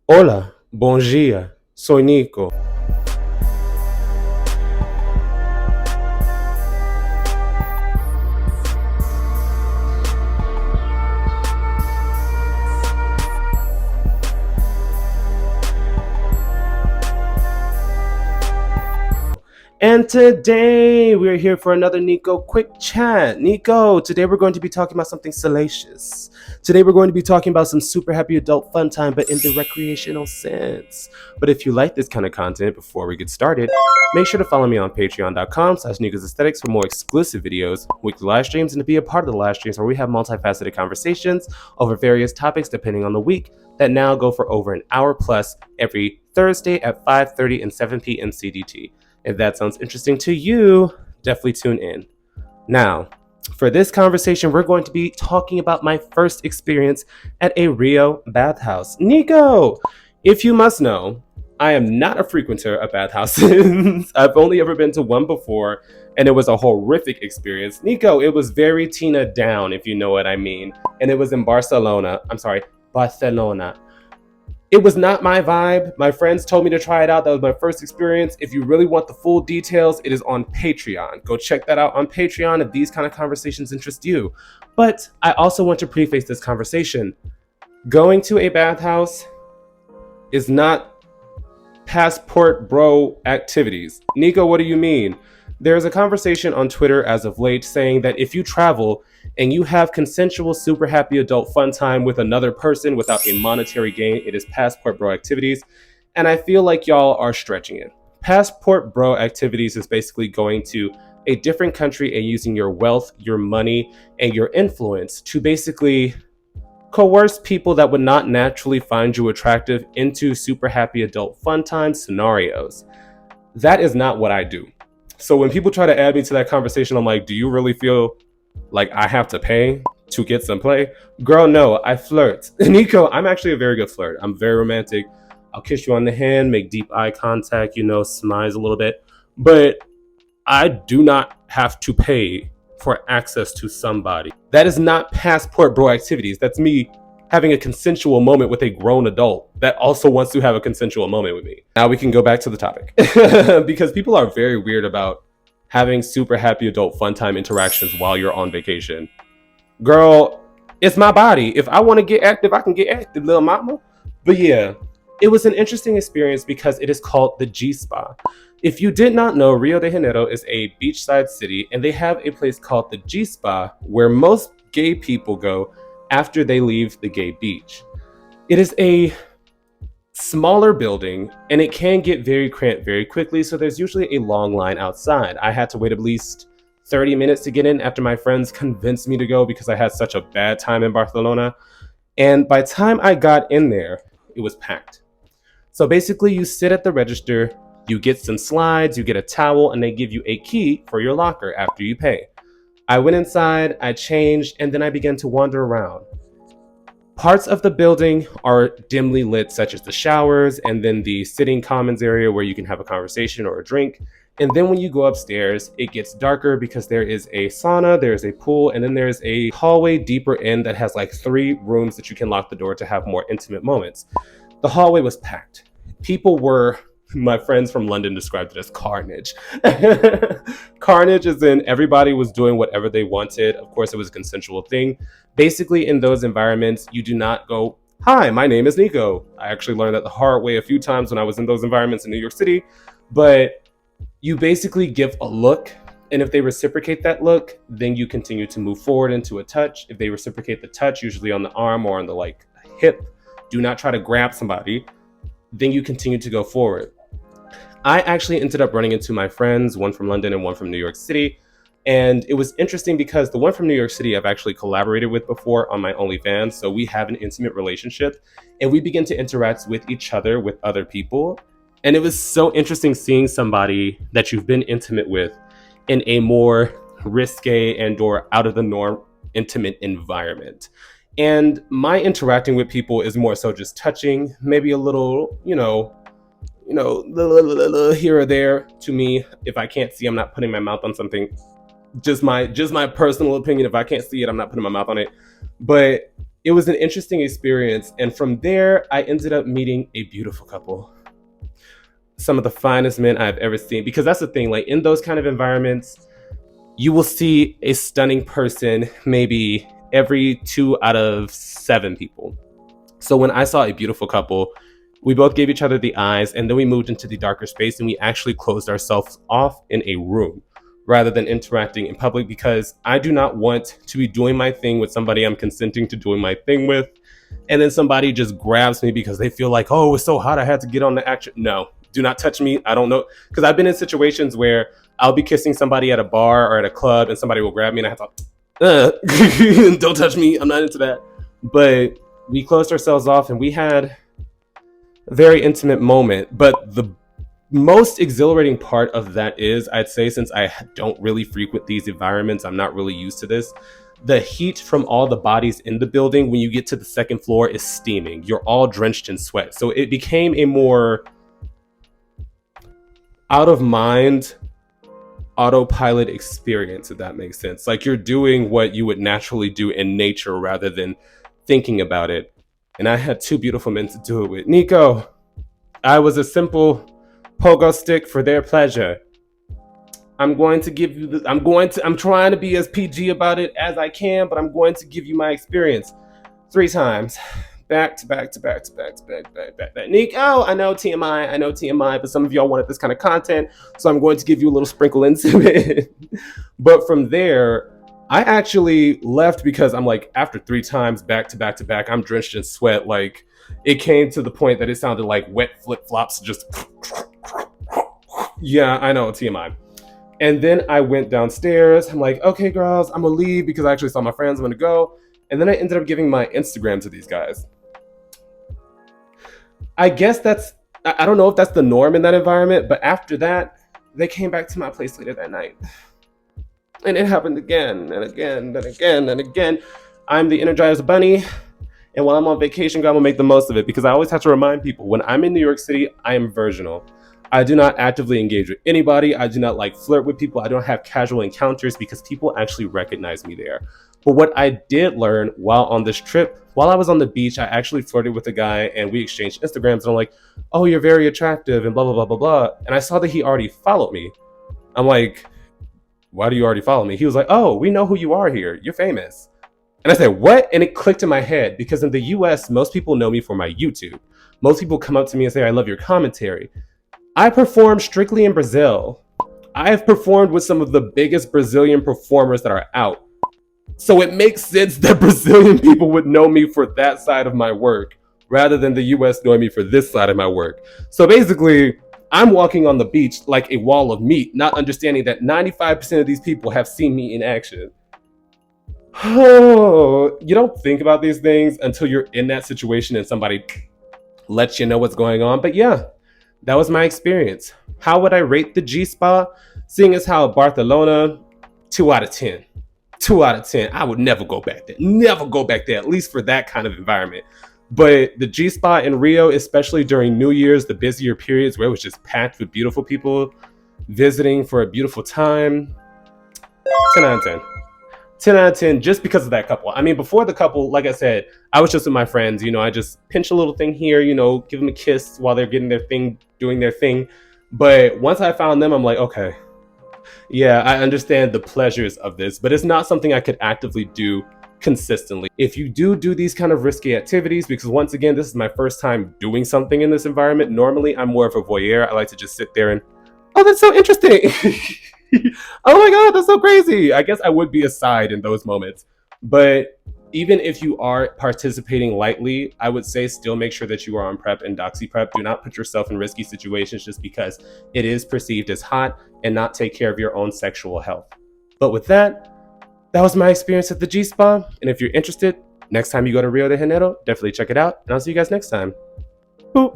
Hola, bom dia, soy Nico. And today we're here for another Nico quick chat. Nico, today we're going to be talking about something salacious. Today we're going to be talking about some super happy adult fun time, but in the recreational sense. But if you like this kind of content, before we get started, make sure to follow me on patreon.com/Nicosaesthetics for more exclusive videos, weekly live streams, and to be a part of the live streams where we have multifaceted conversations over various topics depending on the week that now go for over an hour plus every Thursday at 5:30 and 7 p.m. CDT. If that sounds interesting to you, definitely tune in. Now, for this conversation, we're going to be talking about my first experience at a Rio bathhouse. Nico, if you must know, I am not a frequenter of bathhouses. I've only ever been to one before, and it was a horrific experience. Nico, it was very Tina down, if you know what I mean. And it was in Barcelona. Barcelona. It was not my vibe. My friends told me to try it out. That was my first experience. If you really want the full details, it is on Patreon. Go check that out on Patreon if these kind of conversations interest you. But I also want to preface this conversation. Going to a bathhouse is not passport bro activities. Nico, what do you mean? There's a conversation on Twitter as of late saying that if you travel and you have consensual, super happy adult fun time with another person without a monetary gain, it is passport bro activities. And I feel like y'all are stretching it. Passport bro activities is basically going to a different country and using your wealth, your money, and your influence to basically coerce people that would not naturally find you attractive into super happy adult fun time scenarios. That is not what I do. So when people try to add me to that conversation, I'm like, do you really feel like I have to pay to get some play? Girl, no, I flirt. Nico, I'm actually a very good flirt. I'm very romantic. I'll kiss you on the hand, make deep eye contact, smize a little bit. But I do not have to pay for access to somebody. That is not passport bro activities. That's me having a consensual moment with a grown adult that also wants to have a consensual moment with me. Now we can go back to the topic. Because people are very weird about having super happy adult fun time interactions while you're on vacation. Girl, it's my body. If I want to get active, I can get active, little mama. But yeah, it was an interesting experience because it is called the G Spa. If you did not know, Rio de Janeiro is a beachside city, and they have a place called the G Spa where most gay people go after they leave the gay beach. It is a smaller building and it can get very cramped very quickly, so there's usually a long line outside. I had to wait at least 30 minutes to get in after my friends convinced me to go because I had such a bad time in Barcelona. And by the time I got in there, it was packed. So basically you sit at the register, you get some slides, you get a towel, and they give you a key for your locker after you pay. I went inside, I changed, and then I began to wander around. Parts of the building are dimly lit, such as the showers, and then the sitting commons area where you can have a conversation or a drink. And then when you go upstairs, it gets darker because there is a sauna, there's a pool, and then there's a hallway deeper in that has like 3 rooms that you can lock the door to have more intimate moments. The hallway was packed. People were, my friends from London described it as carnage. Carnage is in everybody was doing whatever they wanted. Of course, it was a consensual thing. Basically, in those environments, you do not go, hi, my name is Nico. I actually learned that the hard way a few times when I was in those environments in New York City. But you basically give a look, and if they reciprocate that look, then you continue to move forward into a touch. If they reciprocate the touch, usually on the arm or on the hip, do not try to grab somebody, then you continue to go forward. I actually ended up running into my friends, one from London and one from New York City. And it was interesting because the one from New York City I've actually collaborated with before on my OnlyFans. So we have an intimate relationship and we begin to interact with each other, with other people. And it was so interesting seeing somebody that you've been intimate with in a more risque and or out of the norm intimate environment. And my interacting with people is more so just touching, maybe a little, here or there. To me, if I can't see, I'm not putting my mouth on something. Just my personal opinion. If I can't see it, I'm not putting my mouth on it. But it was an interesting experience. And from there, I ended up meeting a beautiful couple. Some of the finest men I've ever seen. Because that's the thing, like in those kind of environments, you will see a stunning person maybe every 2 out of 7 people. So when I saw a beautiful couple, we both gave each other the eyes, and then we moved into the darker space and we actually closed ourselves off in a room rather than interacting in public, because I do not want to be doing my thing with somebody I'm consenting to doing my thing with, and then somebody just grabs me because they feel like, oh, it's so hot, I had to get on the action. No, do not touch me. I don't know. Because I've been in situations where I'll be kissing somebody at a bar or at a club and somebody will grab me and I have to, don't touch me. I'm not into that. But we closed ourselves off and we had a very intimate moment. But the most exhilarating part of that is, I'd say, since I don't really frequent these environments, I'm not really used to this. The heat from all the bodies in the building when you get to the second floor is steaming. You're all drenched in sweat. So it became a more out of mind, autopilot experience, if that makes sense. Like you're doing what you would naturally do in nature rather than thinking about it. And I had 2 beautiful men to do it with. Nico, I was a simple pogo stick for their pleasure. I'm going to give you I'm trying to be as PG about it as I can, but I'm going to give you my experience 3 times. Back to back to back to back to back, back, back, back. Nico, I know TMI, but some of y'all wanted this kind of content, so I'm going to give you a little sprinkle into it. But from there, I actually left because I'm like, after 3 times back to back to back, I'm drenched in sweat. Like, it came to the point that it sounded like wet flip-flops, just yeah, I know, TMI. And then I went downstairs. I'm like, okay, girls, I'm gonna leave because I actually saw my friends. I'm gonna go. And then I ended up giving my Instagram to these guys. I guess I don't know if that's the norm in that environment, but after that, they came back to my place later that night. And it happened again and again and again and again. I'm the Energized Bunny. And while I'm on vacation, I'm gonna make the most of it, because I always have to remind people, when I'm in New York City, I am virginal. I do not actively engage with anybody. I do not like flirt with people. I don't have casual encounters because people actually recognize me there. But what I did learn while on this trip, while I was on the beach, I actually flirted with a guy and we exchanged Instagrams. And I'm like, oh, you're very attractive and blah, blah, blah, blah, blah. And I saw that he already followed me. I'm like, why do you already follow me? He was like, oh, we know who you are here. You're famous. And I said, what? And it clicked in my head, because in the US, most people know me for my YouTube. Most people come up to me and say, I love your commentary. I perform strictly in Brazil. I have performed with some of the biggest Brazilian performers that are out. So it makes sense that Brazilian people would know me for that side of my work rather than the US knowing me for this side of my work. So basically, I'm walking on the beach like a wall of meat, not understanding that 95% of these people have seen me in action. Oh, you don't think about these things until you're in that situation and somebody lets you know what's going on. But yeah, that was my experience. How would I rate the G-Spa? Seeing as how Barcelona, 2 out of 10. 2 out of 10. I would never go back there. Never go back there, at least for that kind of environment. But the G-Spa in Rio, especially during New Year's, the busier periods where it was just packed with beautiful people visiting for a beautiful time, 10 out of 10. 10 out of 10 just because of that couple. I mean, before the couple, like I said, I was just with my friends. You know, I just pinch a little thing here, you know, give them a kiss while they're getting their thing, doing their thing. But once I found them, I'm like, okay, yeah, I understand the pleasures of this, but it's not something I could actively do consistently. If you do these kind of risky activities, because once again, this is my first time doing something in this environment. Normally, I'm more of a voyeur. I like to just sit there and, oh, that's so interesting. Oh my God, that's so crazy. I guess I would be a side in those moments. But even if you are participating lightly, I would say still make sure that you are on PrEP and Doxy PrEP. Do not put yourself in risky situations just because it is perceived as hot, and not take care of your own sexual health. But with that, that was my experience at the G-Spa. And if you're interested, next time you go to Rio de Janeiro, definitely check it out. And I'll see you guys next time.